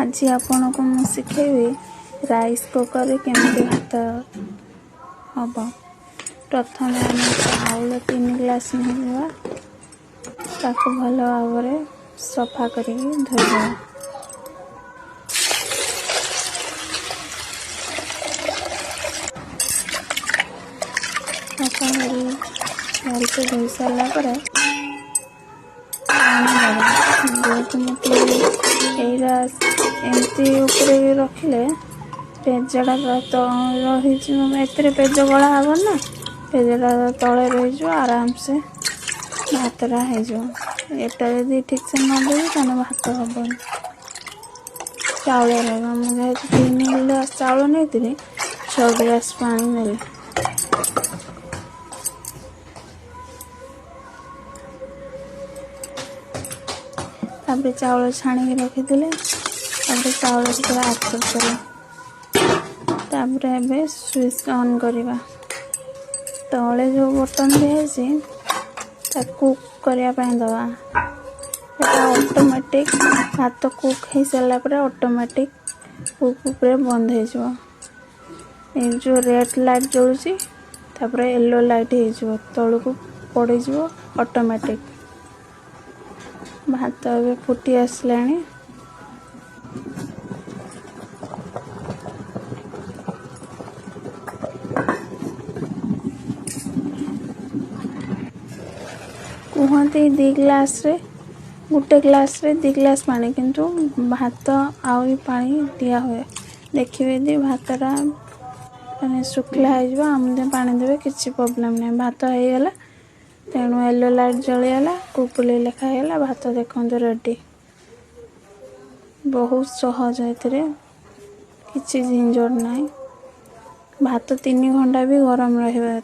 आज आपको मु शिखेबी राइस कुकर रे केमती भात हम। प्रथम आम चाउल 3 ग्लास नहीं ताको भल भाव सफा कर धोइबा। सफा भलसे धोई सारा पर एमती रखिले पेजड़ा तो रही पेज गला हे ना पेजड़ा तले रही आराम से भातटा होटा यदि ठीक से नदी तेना भात हम चाउल मुझे 3 गिलास चाउल नहीं 6 गिलास पानी नेली। तापर चाउल छाणी रखी चाउल आड कर स्विच ऑन करवा तले जो बटन दिखाई कुक करने दवा ऑटोमेटिक भात कुक हो सारा पर ऑटोमेटिक कुक बंद हो जो रेड लाइट जलुची तापर येलो लाइट हो तलू को पड़ ऑटोमेटिक भात ए फुटी आसला। कहते 2 ग्लास रे गोटे ग्लास रे 2 ग्लास पानी किंतु भात आउरी पानी दिया हुए देखिए दी भातटा मैंने शुखला हो आमदे पानी देवे किसी प्रोब्लेम नहीं भात हो गला तेणु येलो लाइट जलीगला कुकुली लेखाला भात देखते रेडी बहुत सहज है किसी झंझट ना भात 3 घंटा भी गरम रहा।